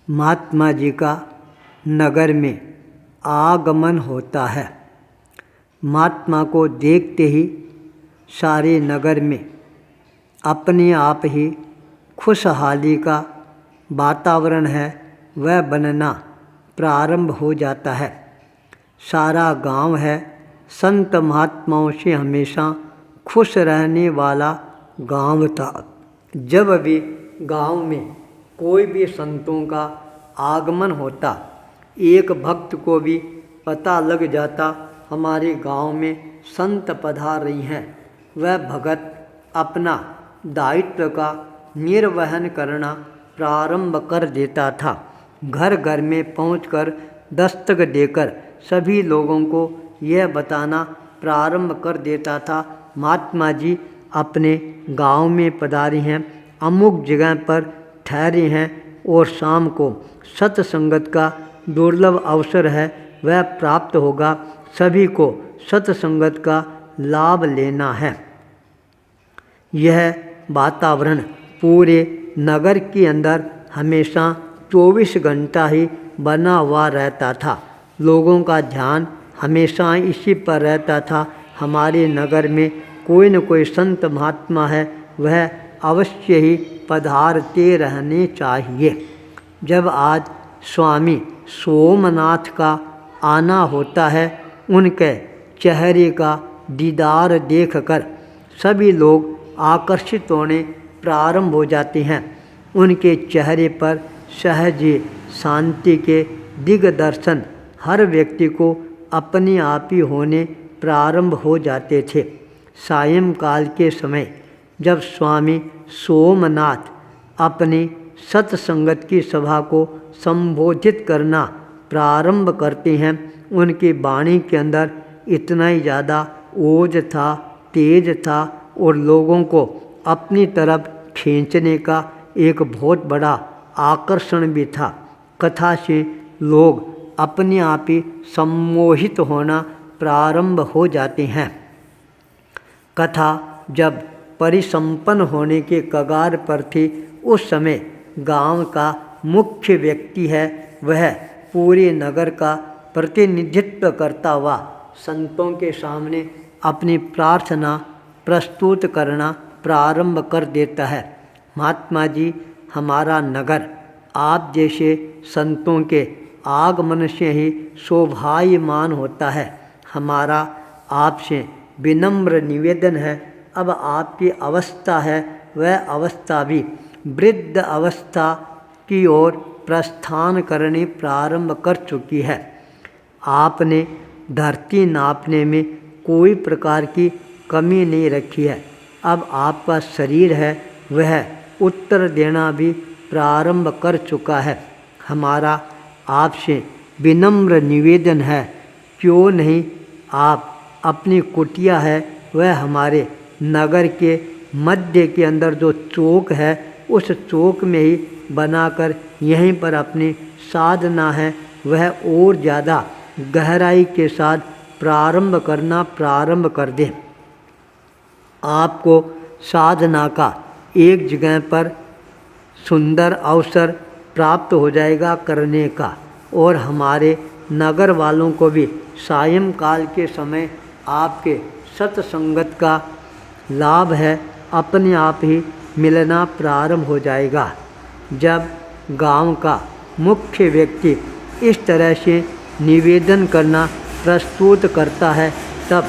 महात्मा जी का नगर में आगमन होता है। महात्मा को देखते ही सारे नगर में अपने आप ही खुशहाली का वातावरण है वह बनना प्रारंभ हो जाता है। सारा गांव है संत महात्माओं से हमेशा खुश रहने वाला गांव था। जब भी गांव में कोई भी संतों का आगमन होता, एक भक्त को भी पता लग जाता हमारे गांव में संत पधार रही हैं। वह भगत अपना दायित्व का निर्वहन करना प्रारंभ कर देता था। घर घर में पहुंचकर दस्तक देकर सभी लोगों को यह बताना प्रारंभ कर देता था, महात्मा जी अपने गांव में पधारे हैं, अमुक जगह पर ठहरे हैं और शाम को सत्संगत का दुर्लभ अवसर है वह प्राप्त होगा। सभी को सत्संगत का लाभ लेना है। यह वातावरण पूरे नगर के अंदर हमेशा 24 घंटा ही बना हुआ रहता था। लोगों का ध्यान हमेशा इसी पर रहता था, हमारे नगर में कोई न कोई संत महात्मा है, वह अवश्य ही पधारते रहने चाहिए। जब आज स्वामी सोमनाथ का आना होता है, उनके चेहरे का दीदार देखकर सभी लोग आकर्षित होने प्रारंभ हो जाते हैं। उनके चेहरे पर सहज शांति के दिग्दर्शन हर व्यक्ति को अपने आप ही होने प्रारंभ हो जाते थे। सायंकाल के समय जब स्वामी सोमनाथ अपनी सत्संगत की सभा को संबोधित करना प्रारंभ करते हैं, उनकी वाणी के अंदर इतना ही ज़्यादा ओज था, तेज था और लोगों को अपनी तरफ खींचने का एक बहुत बड़ा आकर्षण भी था। कथा से लोग अपने आप ही सम्मोहित होना प्रारंभ हो जाते हैं। कथा जब परिसंपन्न होने के कगार पर थी, उस समय गांव का मुख्य व्यक्ति है वह पूरे नगर का प्रतिनिधित्व करता हुआ संतों के सामने अपनी प्रार्थना प्रस्तुत करना प्रारंभ कर देता है। महात्मा जी, हमारा नगर आप जैसे संतों के आगमन से ही शोभायमान होता है। हमारा आपसे विनम्र निवेदन है, अब आपकी अवस्था है वह अवस्था भी वृद्ध अवस्था की ओर प्रस्थान करने प्रारंभ कर चुकी है। आपने धरती नापने में कोई प्रकार की कमी नहीं रखी है। अब आपका शरीर है वह उत्तर देना भी प्रारंभ कर चुका है। हमारा आपसे विनम्र निवेदन है, क्यों नहीं आप अपनी कुटिया है वह हमारे नगर के मध्य के अंदर जो चौक है उस चौक में ही बनाकर यहीं पर अपनी साधना है वह और ज़्यादा गहराई के साथ प्रारंभ करना प्रारंभ कर दें। आपको साधना का एक जगह पर सुंदर अवसर प्राप्त हो जाएगा करने का, और हमारे नगर वालों को भी सायंकाल के समय आपके सत्संगत का लाभ है अपने आप ही मिलना प्रारंभ हो जाएगा। जब गांव का मुख्य व्यक्ति इस तरह से निवेदन करना प्रस्तुत करता है, तब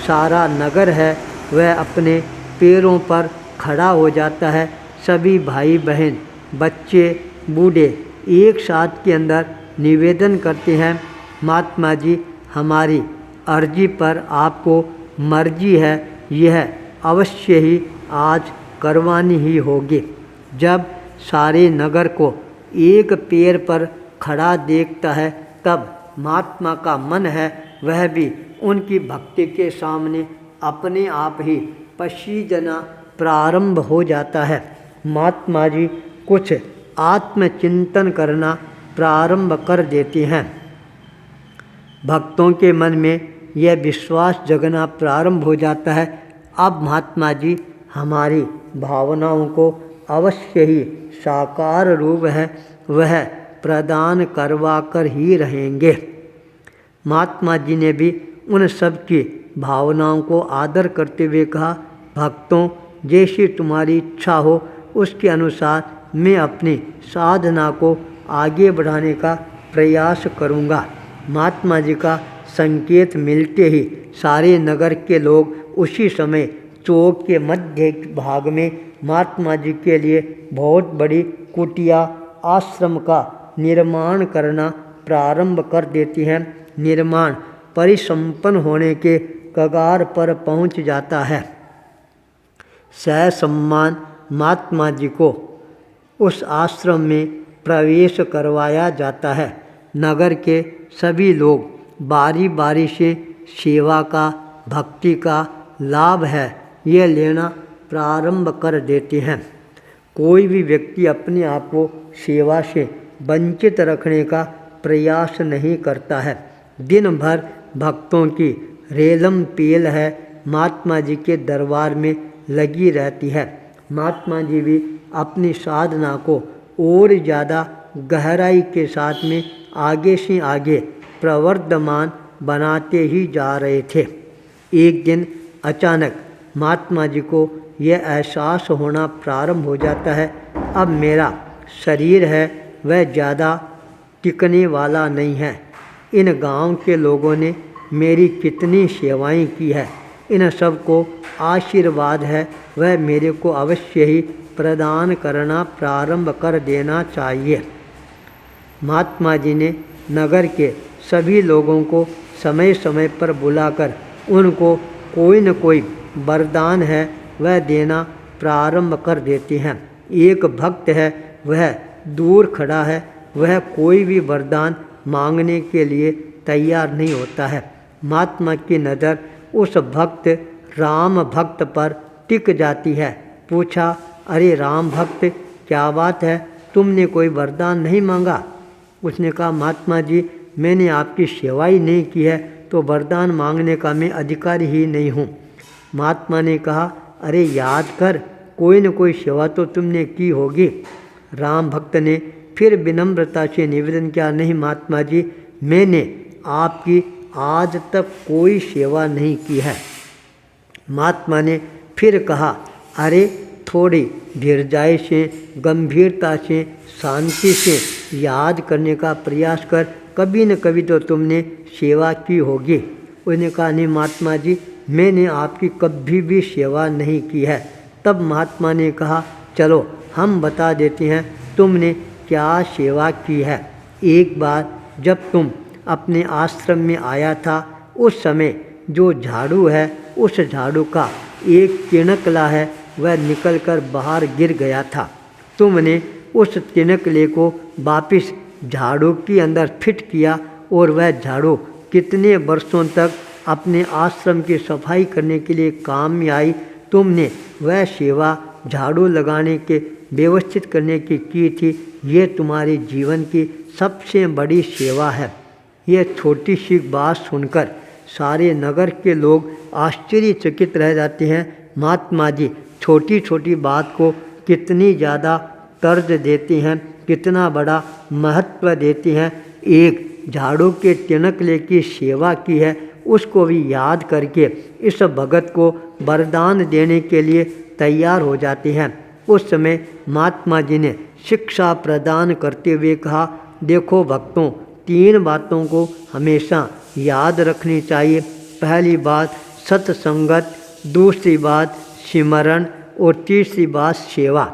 सारा नगर है वह अपने पैरों पर खड़ा हो जाता है। सभी भाई बहन, बच्चे, बूढ़े एक साथ के अंदर निवेदन करते हैं, महात्मा जी, हमारी अर्जी पर आपको मर्जी है, यह अवश्य ही आज करवानी ही होगी। जब सारे नगर को एक पैर पर खड़ा देखता है, तब महात्मा का मन है वह भी उनकी भक्ति के सामने अपने आप ही पसीजना प्रारंभ हो जाता है। महात्मा जी कुछ आत्मचिंतन करना प्रारंभ कर देते हैं। भक्तों के मन में यह विश्वास जगना प्रारंभ हो जाता है, अब महात्मा जी हमारी भावनाओं को अवश्य ही साकार रूप है वह प्रदान करवा कर ही रहेंगे। महात्मा जी ने भी उन सब की भावनाओं को आदर करते हुए कहा, भक्तों, जैसी तुम्हारी इच्छा हो उसके अनुसार मैं अपनी साधना को आगे बढ़ाने का प्रयास करूँगा। महात्मा जी का संकेत मिलते ही सारे नगर के लोग उसी समय चौक के मध्य भाग में महात्मा जी के लिए बहुत बड़ी कुटिया आश्रम का निर्माण करना प्रारंभ कर देती हैं। निर्माण परिसंपन्न होने के कगार पर पहुंच जाता है। ससम्मान महात्मा जी को उस आश्रम में प्रवेश करवाया जाता है। नगर के सभी लोग बारी बारी से सेवा का, भक्ति का लाभ है यह लेना प्रारंभ कर देते हैं। कोई भी व्यक्ति अपने आप को सेवा से वंचित रखने का प्रयास नहीं करता है। दिन भर भक्तों की रेलम पेल है महात्मा जी के दरबार में लगी रहती है। महात्मा जी भी अपनी साधना को और ज़्यादा गहराई के साथ में आगे से आगे प्रवर्धमान बनाते ही जा रहे थे। एक दिन अचानक महात्मा जी को यह एहसास होना प्रारंभ हो जाता है, अब मेरा शरीर है वह ज़्यादा टिकने वाला नहीं है। इन गांव के लोगों ने मेरी कितनी सेवाएं की है, इन सब को आशीर्वाद है वह मेरे को अवश्य ही प्रदान करना प्रारंभ कर देना चाहिए। महात्मा जी ने नगर के सभी लोगों को समय समय पर बुलाकर उनको कोई न कोई वरदान है वह देना प्रारंभ कर देते हैं। एक भक्त है वह दूर खड़ा है, वह कोई भी वरदान मांगने के लिए तैयार नहीं होता है। महात्मा की नज़र उस भक्त राम भक्त पर टिक जाती है। पूछा, अरे राम भक्त, क्या बात है, तुमने कोई वरदान नहीं मांगा? उसने कहा, महात्मा जी, मैंने आपकी सेवा ही नहीं की है तो वरदान मांगने का मैं अधिकारी ही नहीं हूँ। महात्मा ने कहा, अरे याद कर, कोई न कोई सेवा तो तुमने की होगी। राम भक्त ने फिर विनम्रता से निवेदन किया, नहीं महात्मा जी, मैंने आपकी आज तक कोई सेवा नहीं की है। महात्मा ने फिर कहा, अरे थोड़ी धीरजाई से, गंभीरता से, शांति से याद करने का प्रयास कर, कभी न कभी तो तुमने सेवा की होगी। उसने कहा, नहीं महात्मा जी, मैंने आपकी कभी भी सेवा नहीं की है। तब महात्मा ने कहा, चलो हम बता देते हैं तुमने क्या सेवा की है। एक बार जब तुम अपने आश्रम में आया था उस समय जो झाड़ू है उस झाड़ू का एक तिनकला है वह निकलकर बाहर गिर गया था। तुमने उस तिनकले को वापस झाड़ू के अंदर फिट किया और वह झाड़ू कितने वर्षों तक अपने आश्रम की सफाई करने के लिए काम में आई। तुमने वह सेवा झाड़ू लगाने के व्यवस्थित करने की थी। ये तुम्हारे जीवन की सबसे बड़ी सेवा है। यह छोटी सी बात सुनकर सारे नगर के लोग आश्चर्यचकित रह जाते हैं। महात्मा जी छोटी छोटी बात को कितनी ज़्यादा तर्ज देते हैं, कितना बड़ा महत्व देते हैं। एक झाड़ू के तिनकले की सेवा की है, उसको भी याद करके इस भगत को वरदान देने के लिए तैयार हो जाते हैं। उस समय महात्मा जी ने शिक्षा प्रदान करते हुए कहा, देखो भक्तों, 3 बातों को हमेशा याद रखनी चाहिए। पहली बात सत्संगत, दूसरी बात सिमरण और तीसरी बात सेवा।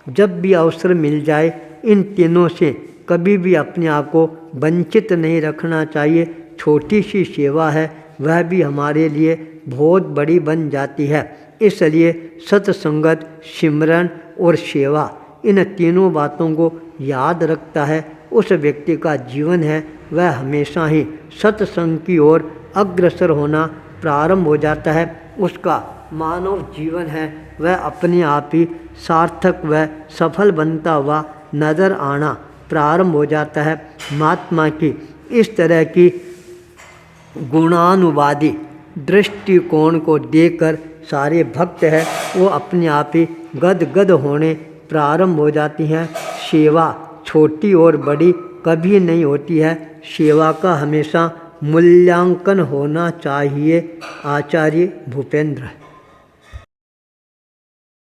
जब भी अवसर मिल जाए इन तीनों से कभी भी अपने आप को वंचित नहीं रखना चाहिए। छोटी सी सेवा है वह भी हमारे लिए बहुत बड़ी बन जाती है। इसलिए सत्संगत, सिमरण और सेवा, इन तीनों बातों को याद रखता है उस व्यक्ति का जीवन है वह हमेशा ही सत्संग की ओर अग्रसर होना प्रारंभ हो जाता है। उसका मानव जीवन है वह अपने आप ही सार्थक व सफल बनता हुआ नजर आना प्रारंभ हो जाता है। महात्मा की इस तरह की गुणानुवादी दृष्टिकोण को देखकर सारे भक्त हैं वो अपने आप ही गदगद होने प्रारंभ हो जाती हैं। सेवा छोटी और बड़ी कभी नहीं होती है। सेवा का हमेशा मूल्यांकन होना चाहिए। आचार्य भूपेंद्र।